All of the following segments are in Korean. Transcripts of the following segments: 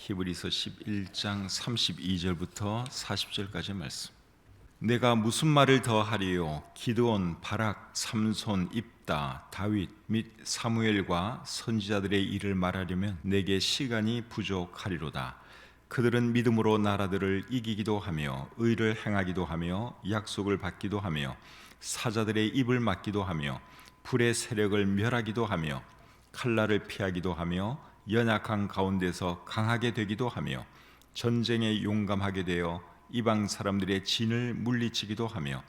히브리서 11장 32절부터 40절까지의 말씀. 내가 무슨 말을 더 하리요? 기드온, 바락, 삼손, 입다, 다윗 및 사무엘과 선지자들의 일을 말하려면 내게 시간이 부족하리로다. 그들은 믿음으로 나라들을 이기기도 하며 의를 행하기도 하며 약속을 받기도 하며 사자들의 입을 막기도 하며 불의 세력을 멸하기도 하며 칼날을 피하기도 하며 연약한 가운데서 강하게 되기도 하며 전쟁에 용감하게 되어 이방 사람들의 진을 물리치기도 하며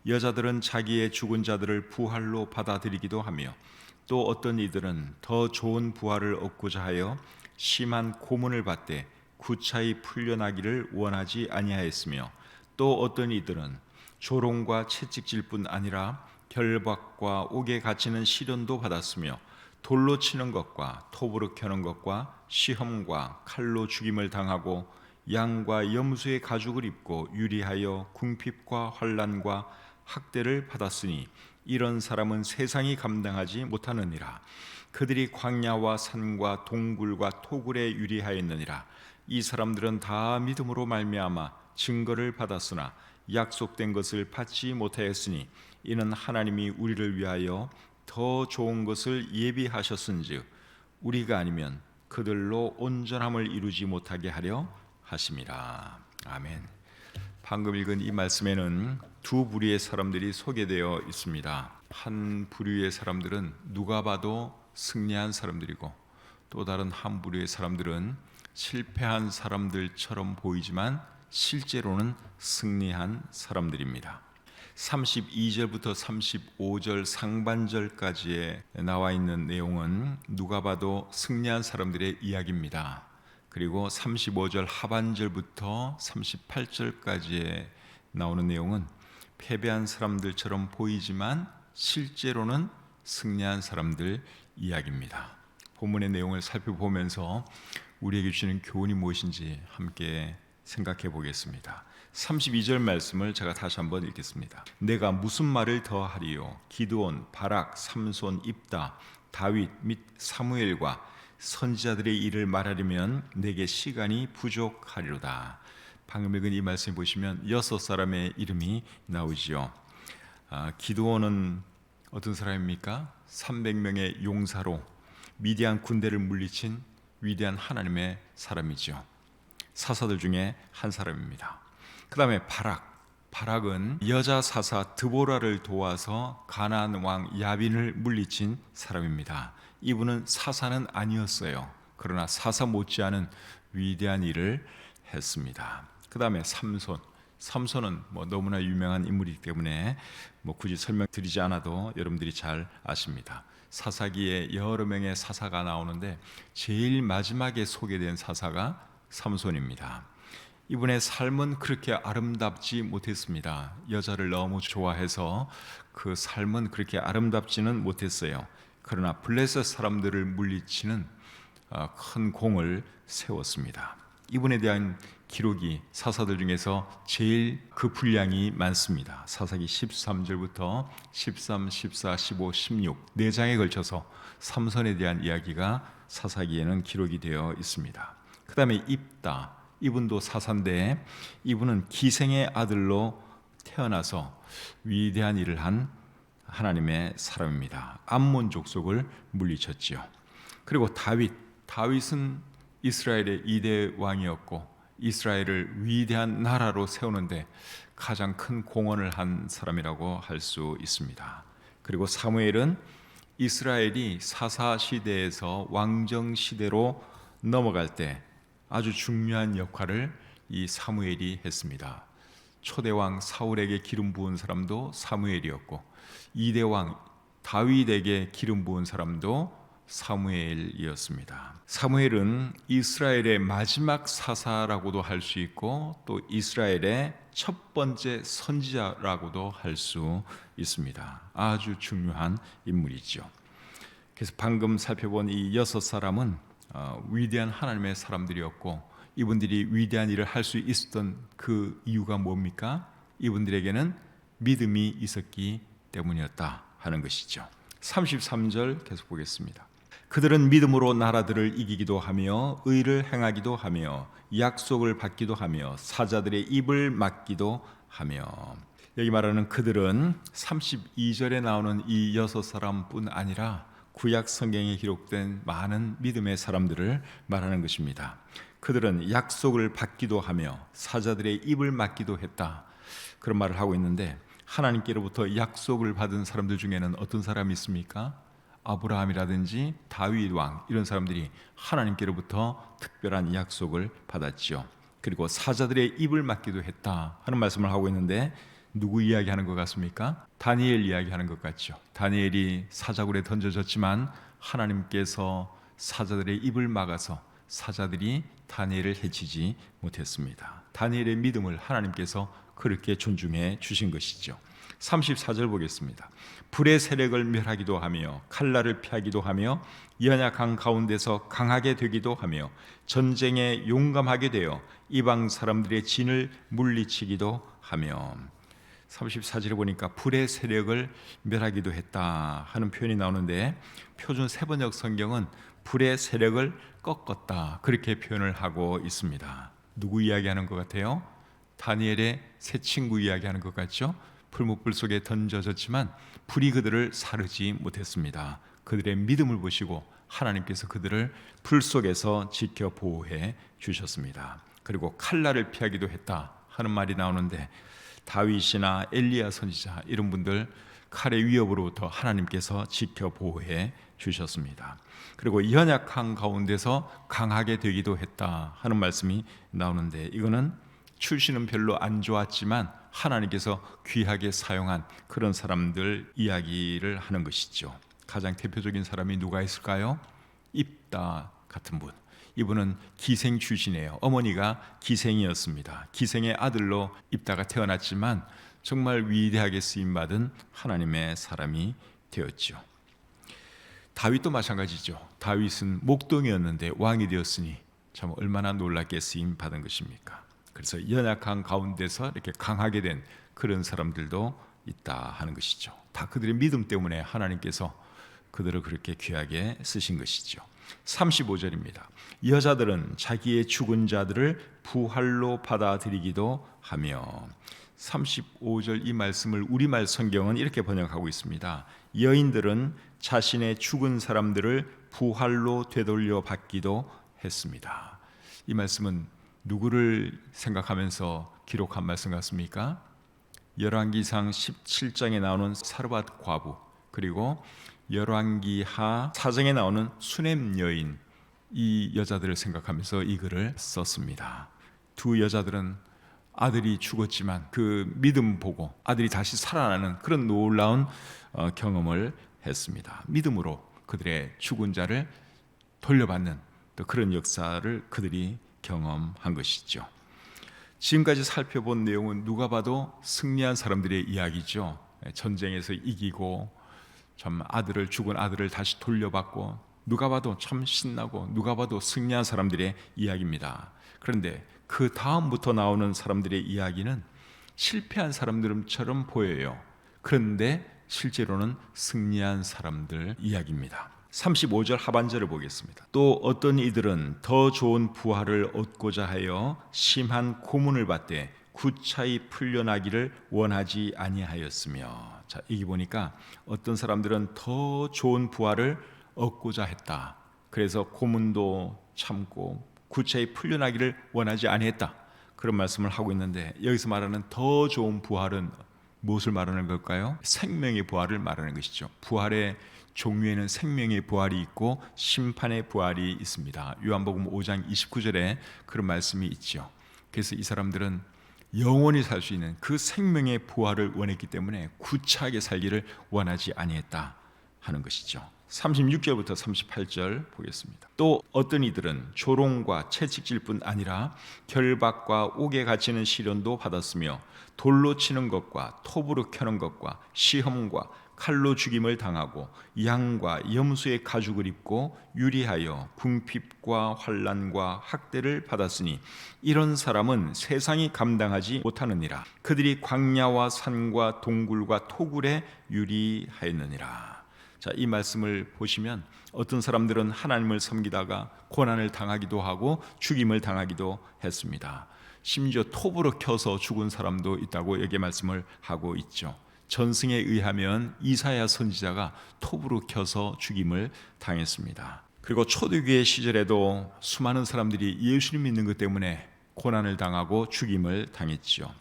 여자들은 자기의 죽은 자들을 부활로 받아들이기도 하며 또 어떤 이들은 더 좋은 부활을 얻고자 하여 심한 고문을 받되 구차히 풀려나기를 원하지 아니하였으며 또 어떤 이들은 조롱과 채찍질뿐 아니라 결박과 옥에 갇히는 시련도 받았으며 돌로 치는 것과 톱으로 켜는 것과 시험과 칼로 죽임을 당하고 양과 염소의 가죽을 입고 유리하여 궁핍과 환난과 학대를 받았으니 이런 사람은 세상이 감당하지 못하느니라. 그들이 광야와 산과 동굴과 토굴에 유리하였느니라. 이 사람들은 다 믿음으로 말미암아 증거를 받았으나 약속된 것을 받지 못하였으니 이는 하나님이 우리를 위하여 더 좋은 것을 예비하셨은즉 우리가 아니면 그들로 온전함을 이루지 못하게 하려 하심이라. 아멘. 방금 읽은 이 말씀에는 두 부류의 사람들이 소개되어 있습니다. 한 부류의 사람들은 누가 봐도 승리한 사람들이고 또 다른 한 부류의 사람들은 실패한 사람들처럼 보이지만 실제로는 승리한 사람들입니다. 32절부터 35절 상반절까지에 나와 있는 내용은 누가 봐도 승리한 사람들의 이야기입니다. 그리고 35절 하반절부터 38절까지에 나오는 내용은 패배한 사람들처럼 보이지만 실제로는 승리한 사람들 이야기입니다. 본문의 내용을 살펴보면서 우리에게 주시는 교훈이 무엇인지 함께 생각해 보겠습니다. 32절 말씀을 제가 다시 한번 읽겠습니다. 내가 무슨 말을 더 하리요? 기드온, 바락, 삼손, 입다, 다윗 및 사무엘과 선지자들의 일을 말하려면 내게 시간이 부족하리로다. 방금 읽은 이 말씀 보시면 6사람의 이름이 나오지요. 기드온은 어떤 사람입니까? 300명의 용사로 미디안 군대를 물리친 위대한 하나님의 사람이죠. 사사들 중에 한 사람입니다. 그 다음에 바락은 여자 사사 드보라를 도와서 가나안 왕 야빈을 물리친 사람입니다. 이분은 사사는 아니었어요. 그러나 사사 못지않은 위대한 일을 했습니다. 그 다음에 삼손은 너무나 유명한 인물이기 때문에 굳이 설명드리지 않아도 여러분들이 잘 아십니다. 사사기에 여러 명의 사사가 나오는데 제일 마지막에 소개된 사사가 삼손입니다. 이분의 삶은 그렇게 아름답지 못했습니다. 여자를 너무 좋아해서 그 삶은 그렇게 아름답지는 못했어요. 그러나 블레셋 사람들을 물리치는 큰 공을 세웠습니다. 이분에 대한 기록이 사사들 중에서 제일 그 분량이 많습니다. 사사기 13절부터 13, 14, 15, 16 4장에 걸쳐서 삼손에 대한 이야기가 사사기에는 기록이 되어 있습니다. 그 다음에 입다, 이분도 사사인데 이분은 기생의 아들로 태어나서 위대한 일을 한 하나님의 사람입니다. 암몬 족속을 물리쳤지요. 그리고 다윗은 이스라엘의 2대 왕이었고 이스라엘을 위대한 나라로 세우는데 가장 큰 공헌을 한 사람이라고 할 수 있습니다. 그리고 사무엘은 이스라엘이 사사 시대에서 왕정 시대로 넘어갈 때 아주 중요한 역할을 이 사무엘이 했습니다. 초대왕 사울에게 기름 부은 사람도 사무엘이었고 2대 왕 다윗에게 기름 부은 사람도 사무엘이었습니다. 사무엘은 이스라엘의 마지막 사사라고도 할 수 있고 또 이스라엘의 첫 번째 선지자라고도 할 수 있습니다. 아주 중요한 인물이죠. 그래서 방금 살펴본 이 6사람은 위대한 하나님의 사람들이었고 이분들이 위대한 일을 할 수 있었던 그 이유가 뭡니까? 이분들에게는 믿음이 있었기 때문이었다 하는 것이죠. 33절 계속 보겠습니다. 그들은 믿음으로 나라들을 이기기도 하며 의를 행하기도 하며 약속을 받기도 하며 사자들의 입을 막기도 하며. 여기 말하는 그들은 32절에 나오는 이 6사람뿐 아니라 구약 성경에 기록된 많은 믿음의 사람들을 말하는 것입니다. 그들은 약속을 받기도 하며 사자들의 입을 막기도 했다, 그런 말을 하고 있는데, 하나님께로부터 약속을 받은 사람들 중에는 어떤 사람이 있습니까? 아브라함이라든지 다윗 왕, 이런 사람들이 하나님께로부터 특별한 약속을 받았지요. 그리고 사자들의 입을 막기도 했다 하는 말씀을 하고 있는데, 누구 이야기하는 것 같습니까? 다니엘 이야기하는 것 같죠. 다니엘이 사자굴에 던져졌지만 하나님께서 사자들의 입을 막아서 사자들이 다니엘을 해치지 못했습니다. 다니엘의 믿음을 하나님께서 그렇게 존중해 주신 것이죠. 34절 보겠습니다. 불의 세력을 멸하기도 하며 칼날을 피하기도 하며 연약한 가운데서 강하게 되기도 하며 전쟁에 용감하게 되어 이방 사람들의 진을 물리치기도 하며. 34절에 보니까 불의 세력을 멸하기도 했다 하는 표현이 나오는데, 표준 세번역 성경은 불의 세력을 꺾었다, 그렇게 표현을 하고 있습니다. 누구 이야기하는 것 같아요? 다니엘의 세 친구 이야기하는 것 같죠? 풀무불 속에 던져졌지만 불이 그들을 사르지 못했습니다. 그들의 믿음을 보시고 하나님께서 그들을 불 속에서 지켜 보호해 주셨습니다. 그리고 칼날을 피하기도 했다 하는 말이 나오는데, 다윗이나 엘리야 선지자, 이런 분들 칼의 위협으로부터 하나님께서 지켜 보호해 주셨습니다. 그리고 연약한 가운데서 강하게 되기도 했다 하는 말씀이 나오는데, 이거는 출신은 별로 안 좋았지만 하나님께서 귀하게 사용한 그런 사람들 이야기를 하는 것이죠. 가장 대표적인 사람이 누가 있을까요? 입다 같은 분. 이분은 기생 출신이에요. 어머니가 기생이었습니다. 기생의 아들로 입다가 태어났지만 정말 위대하게 쓰임받은 하나님의 사람이 되었죠. 다윗도 마찬가지죠. 다윗은 목동이었는데 왕이 되었으니 참 얼마나 놀랍게 쓰임받은 것입니까? 그래서 연약한 가운데서 이렇게 강하게 된 그런 사람들도 있다 하는 것이죠. 다 그들의 믿음 때문에 하나님께서 그들을 그렇게 귀하게 쓰신 것이죠. 35절입니다. 여자들은 자기의 죽은 자들을 부활로 받아들이기도 하며. 35절 이 말씀을 우리말 성경은 이렇게 번역하고 있습니다. 여인들은 자신의 죽은 사람들을 부활로 되돌려 받기도 했습니다. 이 말씀은 누구를 생각하면서 기록한 말씀 같습니까? 열왕기상 17장에 나오는 사르밧 과부, 그리고 열왕기하 4장에 나오는 수넴 여인, 이 여자들을 생각하면서 이 글을 썼습니다. 두 여자들은 아들이 죽었지만 그 믿음 보고 아들이 다시 살아나는 그런 놀라운 경험을 했습니다. 믿음으로 그들의 죽은 자를 돌려받는 또 그런 역사를 그들이 경험한 것이죠. 지금까지 살펴본 내용은 누가 봐도 승리한 사람들의 이야기죠. 전쟁에서 이기고 참 죽은 아들을 다시 돌려받고, 누가 봐도 참 신나고 누가 봐도 승리한 사람들의 이야기입니다. 그런데 그 다음부터 나오는 사람들의 이야기는 실패한 사람들처럼 보여요. 그런데 실제로는 승리한 사람들 이야기입니다. 35절 하반절을 보겠습니다. 또 어떤 이들은 더 좋은 부활을 얻고자 하여 심한 고문을 받되 구차히 풀려나기를 원하지 아니하였으며. 자, 여기 보니까 어떤 사람들은 더 좋은 부활을 얻고자 했다. 그래서 고문도 참고 구차히 풀려나기를 원하지 아니했다, 그런 말씀을 하고 있는데, 여기서 말하는 더 좋은 부활은 무엇을 말하는 걸까요? 생명의 부활을 말하는 것이죠. 부활의 종류에는 생명의 부활이 있고 심판의 부활이 있습니다. 요한복음 5장 29절에 그런 말씀이 있죠. 그래서 이 사람들은 영원히 살 수 있는 그 생명의 부활을 원했기 때문에 구차하게 살기를 원하지 아니했다 하는 것이죠. 36절부터 38절 보겠습니다. 또 어떤 이들은 조롱과 채찍질뿐 아니라 결박과 옥에 갇히는 시련도 받았으며 돌로 치는 것과 톱으로 켜는 것과 시험과 칼로 죽임을 당하고 양과 염소의 가죽을 입고 유리하여 궁핍과 환난과 학대를 받았으니 이런 사람은 세상이 감당하지 못하느니라. 그들이 광야와 산과 동굴과 토굴에 유리하였느니라. 자, 이 말씀을 보시면 어떤 사람들은 하나님을 섬기다가 고난을 당하기도 하고 죽임을 당하기도 했습니다. 심지어 톱으로 켜서 죽은 사람도 있다고 여기에 말씀을 하고 있죠. 전승에 의하면 이사야 선지자가 톱으로 켜서 죽임을 당했습니다. 그리고 초대교회 시절에도 수많은 사람들이 예수님 믿는 것 때문에 고난을 당하고 죽임을 당했죠.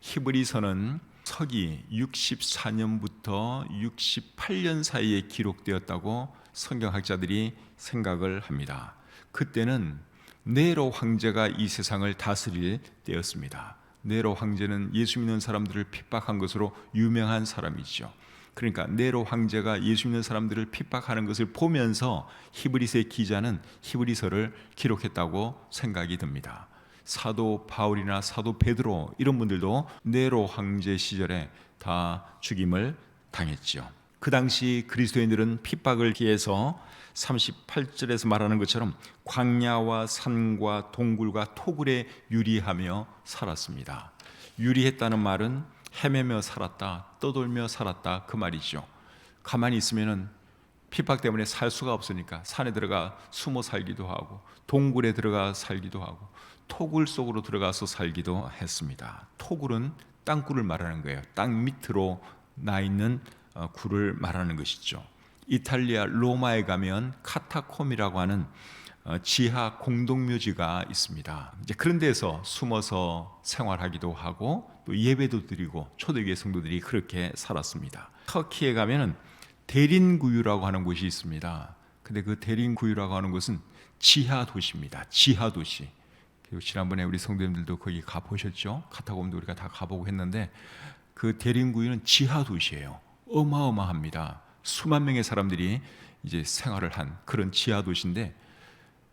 히브리서는 서기 64년부터 68년 사이에 기록되었다고 성경학자들이 생각을 합니다. 그때는 네로 황제가 이 세상을 다스릴 때였습니다. 네로 황제는 예수 믿는 사람들을 핍박한 것으로 유명한 사람이죠. 그러니까 네로 황제가 예수 믿는 사람들을 핍박하는 것을 보면서 히브리서의 기자는 히브리서를 기록했다고 생각이 듭니다. 사도 바울이나 사도 베드로 이런 분들도 네로 황제 시절에 다 죽임을 당했죠. 그 당시 그리스도인들은 핍박을 기해서 38절에서 말하는 것처럼 광야와 산과 동굴과 토굴에 유리하며 살았습니다. 유리했다는 말은 헤매며 살았다, 떠돌며 살았다 그 말이죠. 가만히 있으면은 핍박 때문에 살 수가 없으니까 산에 들어가 숨어 살기도 하고 동굴에 들어가 살기도 하고 토굴 속으로 들어가서 살기도 했습니다. 토굴은 땅굴을 말하는 거예요. 땅 밑으로 나 있는 굴을 말하는 것이죠. 이탈리아 로마에 가면 카타콤이라고 하는 지하 공동묘지가 있습니다. 이제 그런 데서 숨어서 생활하기도 하고 또 예배도 드리고 초대교회 성도들이 그렇게 살았습니다. 터키에 가면은 데린구유라고 하는 곳이 있습니다. 근데 그 데린구유라고 하는 곳은 지하 도시입니다. 지하 도시. 그리고 지난번에 우리 성도님들도 거기 가보셨죠? 카타콤도 우리가 다 가보고 했는데 그 데린구유는 지하 도시예요. 어마어마합니다. 수만 명의 사람들이 이제 생활을 한 그런 지하 도시인데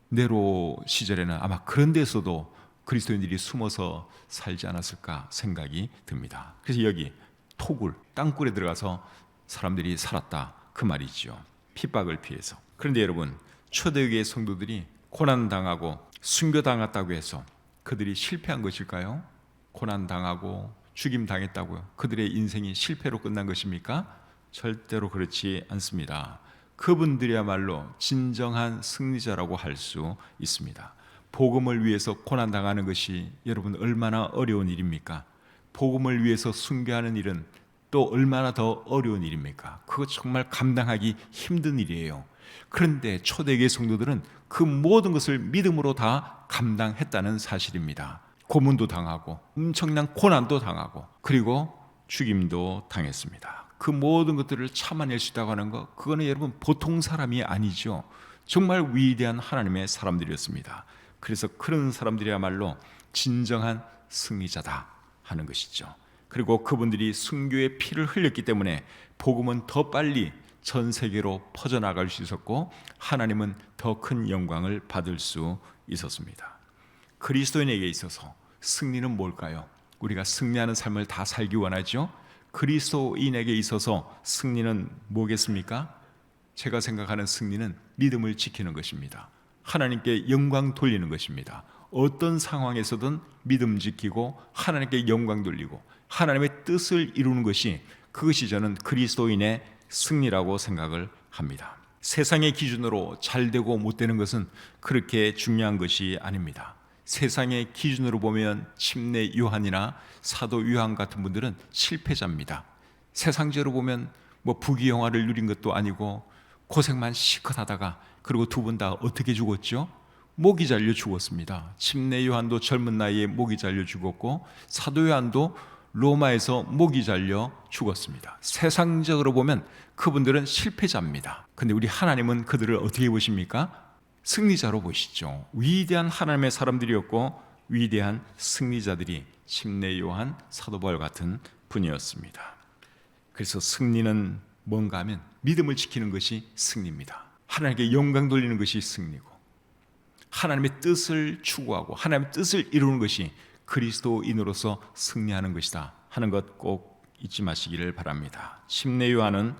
네로 시절에는 아마 그런 데서도 그리스도인들이 숨어서 살지 않았을까 생각이 듭니다. 그래서 여기 토굴, 땅굴에 들어가서 사람들이 살았다 그 말이죠. 핍박을 피해서. 그런데 여러분, 초대교회 성도들이 고난당하고 순교당했다고 해서 그들이 실패한 것일까요? 고난당하고 죽임당했다고요? 그들의 인생이 실패로 끝난 것입니까? 절대로 그렇지 않습니다. 그분들이야말로 진정한 승리자라고 할 수 있습니다. 복음을 위해서 고난당하는 것이 여러분 얼마나 어려운 일입니까? 복음을 위해서 순교하는 일은 또 얼마나 더 어려운 일입니까? 그거 정말 감당하기 힘든 일이에요. 그런데 초대교회 성도들은 그 모든 것을 믿음으로 다 감당했다는 사실입니다. 고문도 당하고 엄청난 고난도 당하고 그리고 죽임도 당했습니다. 그 모든 것들을 참아낼 수 있다고 하는 것, 그거는 여러분 보통 사람이 아니죠. 정말 위대한 하나님의 사람들이었습니다. 그래서 그런 사람들이야말로 진정한 승리자다 하는 것이죠. 그리고 그분들이 순교의 피를 흘렸기 때문에 복음은 더 빨리 전 세계로 퍼져나갈 수 있었고 하나님은 더 큰 영광을 받을 수 있었습니다. 그리스도인에게 있어서 승리는 뭘까요? 우리가 승리하는 삶을 다 살기 원하죠. 그리스도인에게 있어서 승리는 뭐겠습니까? 제가 생각하는 승리는 믿음을 지키는 것입니다. 하나님께 영광 돌리는 것입니다. 어떤 상황에서든 믿음 지키고 하나님께 영광 돌리고 하나님의 뜻을 이루는 것이, 그것이 저는 그리스도인의 승리라고 생각을 합니다. 세상의 기준으로 잘 되고 못 되는 것은 그렇게 중요한 것이 아닙니다. 세상의 기준으로 보면 침례 요한이나 사도 요한 같은 분들은 실패자입니다. 세상적으로 보면 뭐 부귀영화를 누린 것도 아니고 고생만 실컷 하다가 그리고 두 분 다 어떻게 죽었죠? 목이 잘려 죽었습니다. 침례 요한도 젊은 나이에 목이 잘려 죽었고 사도 요한도 로마에서 목이 잘려 죽었습니다. 세상적으로 보면 그분들은 실패자입니다. 근데 우리 하나님은 그들을 어떻게 보십니까? 승리자로 보시죠. 위대한 하나님의 사람들이었고 위대한 승리자들이 침례 요한, 사도 바울 같은 분이었습니다. 그래서 승리는 뭔가 하면 믿음을 지키는 것이 승리입니다. 하나님께 영광 돌리는 것이 승리고 하나님의 뜻을 추구하고 하나님의 뜻을 이루는 것이 그리스도인으로서 승리하는 것이다 하는 것 꼭 잊지 마시기를 바랍니다. 침례 요한은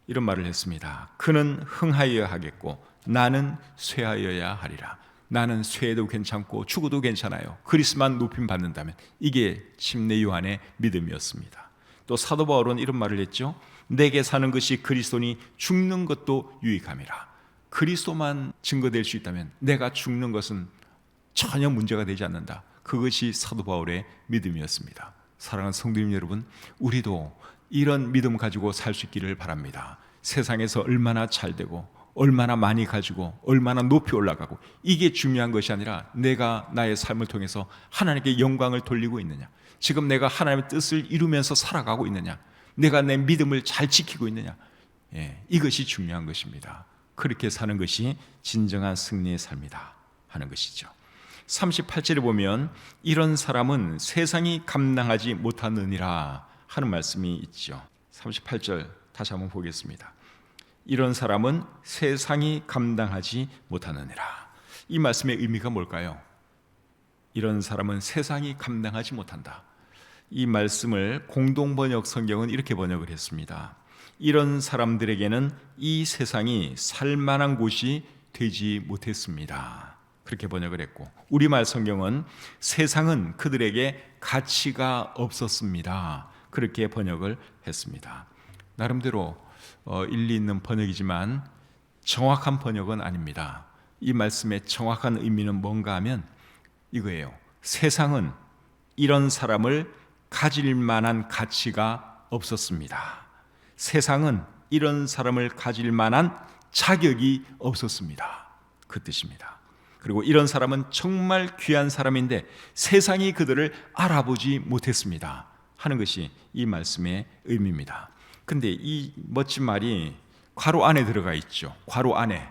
이런 말을 했습니다. 그는 흥하여야 하겠고 나는 쇠하여야 하리라. 나는 쇠해도 괜찮고 죽어도 괜찮아요. 그리스도만 높임 받는다면, 이게 침례 요한의 믿음이었습니다. 또 사도 바울은 이런 말을 했죠. 내게 사는 것이 그리스도니 죽는 것도 유익함이라. 그리스도만 증거될 수 있다면 내가 죽는 것은 전혀 문제가 되지 않는다. 그것이 사도 바울의 믿음이었습니다. 사랑하는 성도님 여러분, 우리도 이런 믿음 가지고 살 수 있기를 바랍니다. 세상에서 얼마나 잘 되고 얼마나 많이 가지고 얼마나 높이 올라가고 이게 중요한 것이 아니라 내가 나의 삶을 통해서 하나님께 영광을 돌리고 있느냐, 지금 내가 하나님의 뜻을 이루면서 살아가고 있느냐, 내가 내 믿음을 잘 지키고 있느냐, 이것이 중요한 것입니다. 그렇게 사는 것이 진정한 승리의 삶이다 하는 것이죠. 38절에 보면 이런 사람은 세상이 감당하지 못하느니라 하는 말씀이 있죠. 38절 다시 한번 보겠습니다. 이런 사람은 세상이 감당하지 못하느니라. 이 말씀의 의미가 뭘까요? 이런 사람은 세상이 감당하지 못한다. 이 말씀을 공동번역 성경은 이렇게 번역을 했습니다. 이런 사람들에게는 이 세상이 살만한 곳이 되지 못했습니다. 그렇게 번역을 했고, 우리말 성경은 세상은 그들에게 가치가 없었습니다. 그렇게 번역을 했습니다. 나름대로 일리 있는 번역이지만 정확한 번역은 아닙니다. 이 말씀의 정확한 의미는 뭔가 하면 이거예요. 세상은 이런 사람을 가질 만한 가치가 없었습니다. 세상은 이런 사람을 가질 만한 자격이 없었습니다. 그 뜻입니다. 그리고 이런 사람은 정말 귀한 사람인데 세상이 그들을 알아보지 못했습니다 하는 것이 이 말씀의 의미입니다. 근데 이 멋진 말이 괄호 안에 들어가 있죠. 괄호 안에.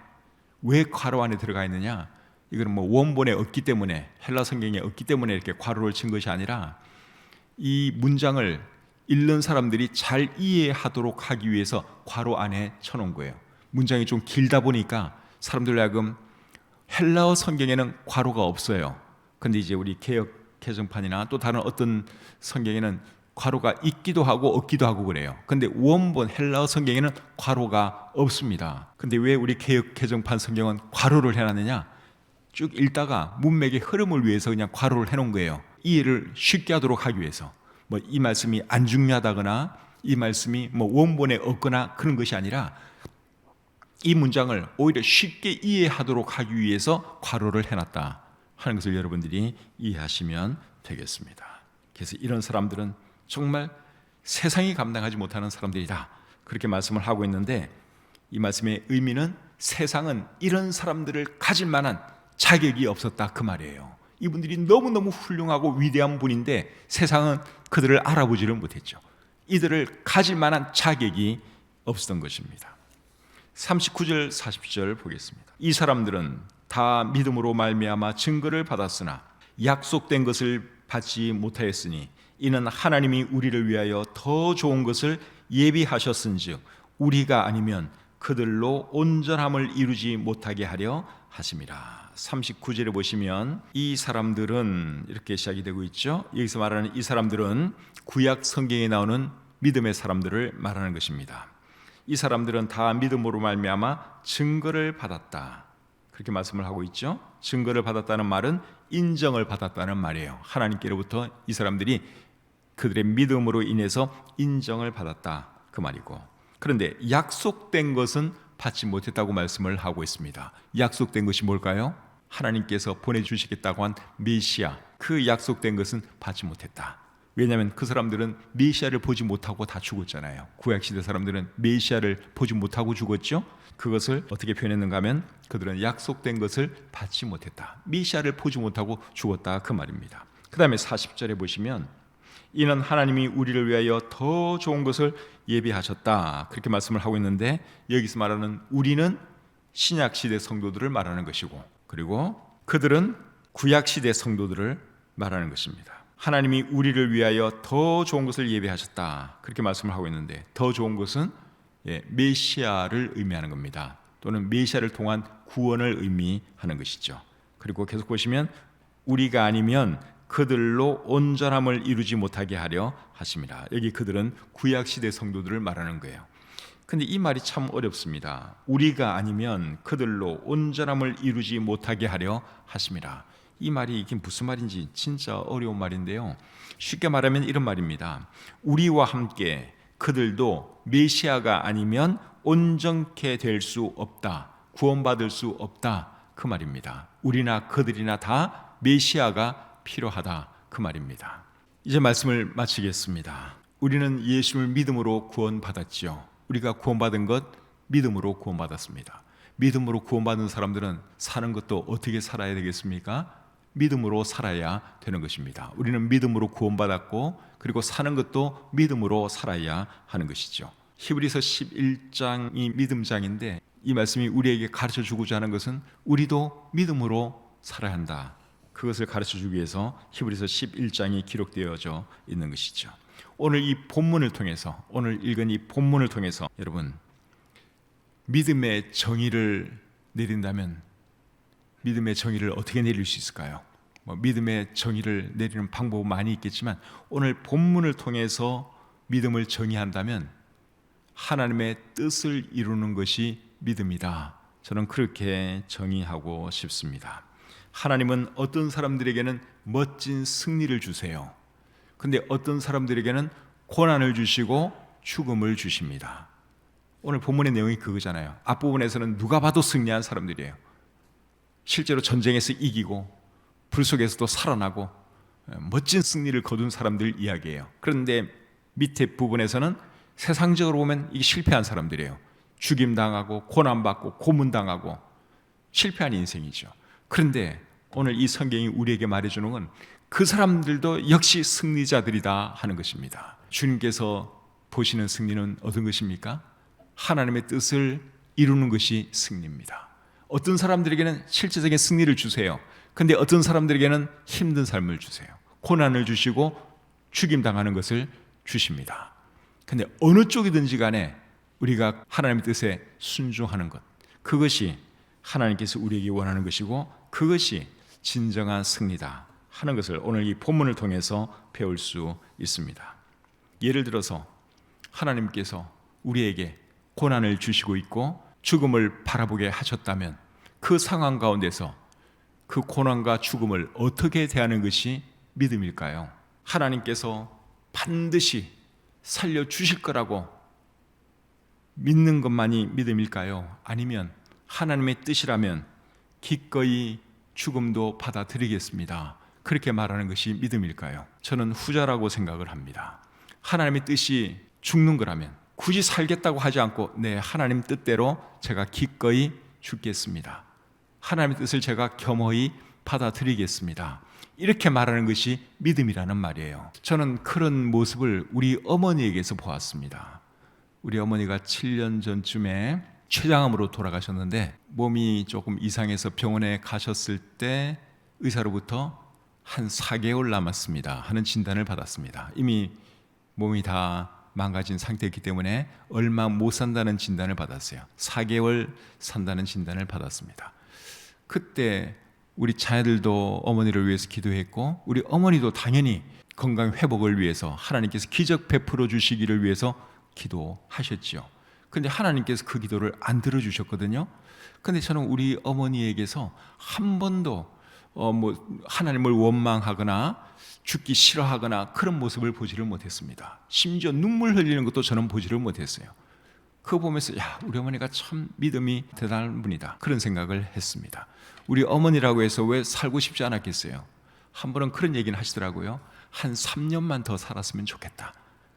왜 괄호 안에 들어가 있느냐? 이건 뭐 원본에 없기 때문에, 헬라 성경에 없기 때문에 이렇게 괄호를 친 것이 아니라 이 문장을 읽는 사람들이 잘 이해하도록 하기 위해서 괄호 안에 쳐놓은 거예요. 문장이 좀 길다 보니까 사람들로 하여금, 헬라어 성경에는 괄호가 없어요. 근데 이제 우리 개역 개정판이나 또 다른 어떤 성경에는 괄호가 있기도 하고 없기도 하고 그래요. 근데 원본 헬라어 성경에는 괄호가 없습니다. 근데 왜 우리 개역 개정판 성경은 괄호를 해놨느냐? 쭉 읽다가 문맥의 흐름을 위해서 그냥 괄호를 해놓은 거예요. 이해를 쉽게 하도록 하기 위해서. 뭐 이 말씀이 안 중요하다거나 이 말씀이 뭐 원본에 없거나 그런 것이 아니라 이 문장을 오히려 쉽게 이해하도록 하기 위해서 괄호를 해놨다 하는 것을 여러분들이 이해하시면 되겠습니다. 그래서 이런 사람들은 정말 세상이 감당하지 못하는 사람들이다, 그렇게 말씀을 하고 있는데, 이 말씀의 의미는 세상은 이런 사람들을 가질 만한 자격이 없었다 그 말이에요. 이분들이 너무너무 훌륭하고 위대한 분인데 세상은 그들을 알아보지를 못했죠. 이들을 가질 만한 자격이 없었던 것입니다. 39절 40절 보겠습니다. 이 사람들은 다 믿음으로 말미암아 증거를 받았으나 약속된 것을 받지 못하였으니 이는 하나님이 우리를 위하여 더 좋은 것을 예비하셨은즉 우리가 아니면 그들로 온전함을 이루지 못하게 하려 하심이라. 39절에 보시면 이 사람들은 이렇게 시작이 되고 있죠. 여기서 말하는 이 사람들은 구약 성경에 나오는 믿음의 사람들을 말하는 것입니다. 이 사람들은 다 믿음으로 말미암아 증거를 받았다, 그렇게 말씀을 하고 있죠. 증거를 받았다는 말은 인정을 받았다는 말이에요. 하나님께로부터 이 사람들이 그들의 믿음으로 인해서 인정을 받았다 그 말이고, 그런데 약속된 것은 받지 못했다고 말씀을 하고 있습니다. 약속된 것이 뭘까요? 하나님께서 보내주시겠다고 한 메시아, 그 약속된 것은 받지 못했다. 왜냐하면 그 사람들은 메시아를 보지 못하고 다 죽었잖아요. 구약시대 사람들은 메시아를 보지 못하고 죽었죠. 그것을 어떻게 표현했는가 하면 그들은 약속된 것을 받지 못했다, 메시아를 보지 못하고 죽었다 그 말입니다. 그 다음에 40절에 보시면 이는 하나님이 우리를 위하여 더 좋은 것을 예비하셨다, 그렇게 말씀을 하고 있는데, 여기서 말하는 우리는 신약시대 성도들을 말하는 것이고, 그리고 그들은 구약시대 성도들을 말하는 것입니다. 하나님이 우리를 위하여 더 좋은 것을 예비하셨다, 그렇게 말씀을 하고 있는데, 더 좋은 것은 메시아를 의미하는 겁니다. 또는 메시아를 통한 구원을 의미하는 것이죠. 그리고 계속 보시면 우리가 아니면 그들로 온전함을 이루지 못하게 하려 하심이라. 여기 그들은 구약시대 성도들을 말하는 거예요. 근데 이 말이 참 어렵습니다. 우리가 아니면 그들로 온전함을 이루지 못하게 하려 하심이라. 이 말이 이게 무슨 말인지 진짜 어려운 말인데요. 쉽게 말하면 이런 말입니다. 우리와 함께 그들도 메시아가 아니면 온전케 될 수 없다, 구원받을 수 없다, 그 말입니다. 우리나 그들이나 다 메시아가 필요하다, 그 말입니다. 이제 말씀을 마치겠습니다. 우리는 예수를 믿음으로 구원받았지요. 우리가 구원받은 것 믿음으로 구원받았습니다. 믿음으로 구원받은 사람들은 사는 것도 어떻게 살아야 되겠습니까? 믿음으로 살아야 되는 것입니다. 우리는 믿음으로 구원받았고, 그리고 사는 것도 믿음으로 살아야 하는 것이죠. 히브리서 11장이 믿음장인데, 이 말씀이 우리에게 가르쳐 주고자 하는 것은 우리도 믿음으로 살아야 한다, 그것을 가르쳐 주기 위해서 히브리서 11장이 기록되어져 있는 것이죠. 오늘 이 본문을 통해서, 오늘 읽은 이 본문을 통해서 여러분, 믿음의 정의를 내린다면 믿음의 정의를 어떻게 내릴 수 있을까요? 믿음의 정의를 내리는 방법은 많이 있겠지만, 오늘 본문을 통해서 믿음을 정의한다면 하나님의 뜻을 이루는 것이 믿음이다, 저는 그렇게 정의하고 싶습니다. 하나님은 어떤 사람들에게는 멋진 승리를 주세요. 근데 어떤 사람들에게는 고난을 주시고 죽음을 주십니다. 오늘 본문의 내용이 그거잖아요. 앞부분에서는 누가 봐도 승리한 사람들이에요. 실제로 전쟁에서 이기고 불 속에서도 살아나고 멋진 승리를 거둔 사람들 이야기예요. 그런데 밑에 부분에서는 세상적으로 보면 이게 실패한 사람들이에요. 죽임당하고 고난받고 고문당하고 실패한 인생이죠. 그런데 오늘 이 성경이 우리에게 말해주는 건 그 사람들도 역시 승리자들이다 하는 것입니다. 주님께서 보시는 승리는 어떤 것입니까? 하나님의 뜻을 이루는 것이 승리입니다. 어떤 사람들에게는 실제적인 승리를 주세요. 근데 어떤 사람들에게는 힘든 삶을 주세요. 고난을 주시고 죽임당하는 것을 주십니다. 근데 어느 쪽이든지 간에 우리가 하나님의 뜻에 순종하는 것, 그것이 하나님께서 우리에게 원하는 것이고 그것이 진정한 승리다 하는 것을 오늘 이 본문을 통해서 배울 수 있습니다. 예를 들어서 하나님께서 우리에게 고난을 주시고 있고 죽음을 바라보게 하셨다면 그 상황 가운데서 그 고난과 죽음을 어떻게 대하는 것이 믿음일까요? 하나님께서 반드시 살려주실 거라고 믿는 것만이 믿음일까요? 아니면 하나님의 뜻이라면 기꺼이 죽음도 받아들이겠습니다, 그렇게 말하는 것이 믿음일까요? 저는 후자라고 생각을 합니다. 하나님의 뜻이 죽는 거라면 굳이 살겠다고 하지 않고 네, 하나님 뜻대로 제가 기꺼이 죽겠습니다, 하나님의 뜻을 제가 겸허히 받아들이겠습니다, 이렇게 말하는 것이 믿음이라는 말이에요. 저는 그런 모습을 우리 어머니에게서 보았습니다. 우리 어머니가 7년 전쯤에 췌장암으로 돌아가셨는데 몸이 조금 이상해서 병원에 가셨을 때 의사로부터 한 4개월 남았습니다 하는 진단을 받았습니다. 이미 몸이 다 망가진 상태였기 때문에 얼마 못 산다는 진단을 받았어요. 4개월 산다는 진단을 받았습니다. 그때 우리 자녀들도 어머니를 위해서 기도했고 우리 어머니도 당연히 건강 회복을 위해서 하나님께서 기적 베풀어 주시기를 위해서 기도하셨죠. 그런데 하나님께서 그 기도를 안 들어주셨거든요. 그런데 저는 우리 어머니에게서 한 번도 하나님을 원망하거나 죽기 싫어하거나 그런 모습을 보지를 못했습니다. 심지어 눈물 흘리는 것도 저는 보지를 못했어요. 그거 보면서 야, 우리 어머니가 참 믿음이 대단한 분이다, 그런 생각을 했습니다. 우리 어머니라고 해서 왜 살고 싶지 않았겠어요? 한 번은 그런 얘기는 하시더라고요. 한 3년만 더 살았으면 좋겠다,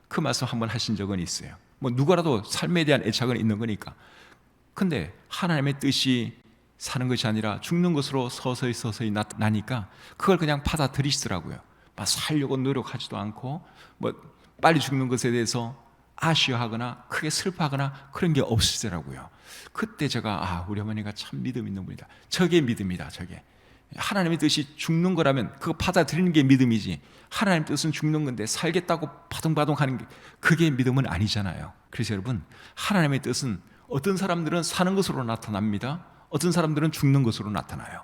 그 말씀 한 번 하신 적은 있어요. 누구라도 삶에 대한 애착은 있는 거니까. 근데 하나님의 뜻이 사는 것이 아니라 죽는 것으로 서서히 나니까 그걸 그냥 받아들이시더라고요. 막 살려고 노력하지도 않고 빨리 죽는 것에 대해서 아쉬워하거나 크게 슬퍼하거나 그런 게 없으시더라고요. 그때 제가 우리 어머니가 참 믿음 있는 분이다, 저게 믿음이다. 저게 하나님의 뜻이 죽는 거라면 그거 받아들이는 게 믿음이지, 하나님 뜻은 죽는 건데 살겠다고 바둥바둥하는 게 그게 믿음은 아니잖아요. 그래서 여러분, 하나님의 뜻은 어떤 사람들은 사는 것으로 나타납니다, 어떤 사람들은 죽는 것으로 나타나요.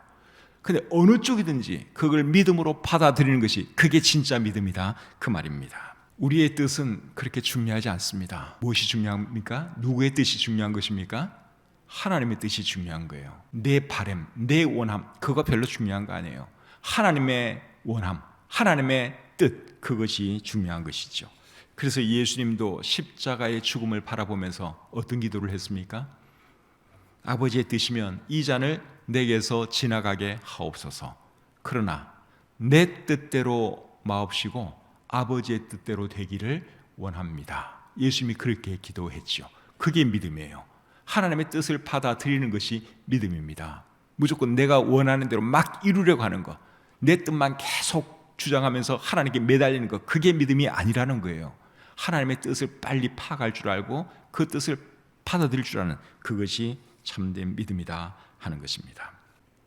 근데 어느 쪽이든지 그걸 믿음으로 받아들이는 것이 그게 진짜 믿음이다, 그 말입니다. 우리의 뜻은 그렇게 중요하지 않습니다. 무엇이 중요합니까? 누구의 뜻이 중요한 것입니까? 하나님의 뜻이 중요한 거예요. 내 바람, 내 원함, 그거 별로 중요한 거 아니에요. 하나님의 원함, 하나님의 뜻, 그것이 중요한 것이죠. 그래서 예수님도 십자가의 죽음을 바라보면서 어떤 기도를 했습니까? 아버지의 뜻이면 이 잔을 내게서 지나가게 하옵소서. 그러나 내 뜻대로 마옵시고 아버지의 뜻대로 되기를 원합니다. 예수님이 그렇게 기도했죠. 그게 믿음이에요. 하나님의 뜻을 받아들이는 것이 믿음입니다. 무조건 내가 원하는 대로 막 이루려고 하는 것, 내 뜻만 계속 주장하면서 하나님께 매달리는 것, 그게 믿음이 아니라는 거예요. 하나님의 뜻을 빨리 파악할 줄 알고 그 뜻을 받아들일 줄 아는, 그것이 참된 믿음이다 하는 것입니다.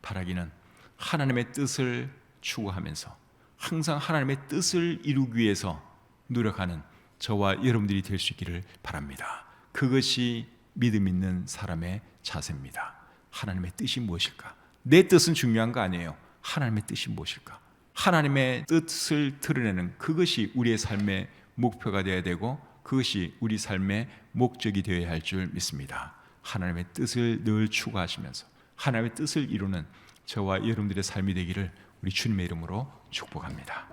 바라기는 하나님의 뜻을 추구하면서 항상 하나님의 뜻을 이루기 위해서 노력하는 저와 여러분들이 될 수 있기를 바랍니다. 그것이 믿음 있는 사람의 자세입니다. 하나님의 뜻이 무엇일까? 내 뜻은 중요한 거 아니에요. 하나님의 뜻이 무엇일까? 하나님의 뜻을 드러내는 그것이 우리의 삶의 목표가 되어야 되고 그것이 우리 삶의 목적이 되어야 할 줄 믿습니다. 하나님의 뜻을 늘 추구하시면서 하나님의 뜻을 이루는 저와 여러분들의 삶이 되기를 우리 주님의 이름으로 축복합니다.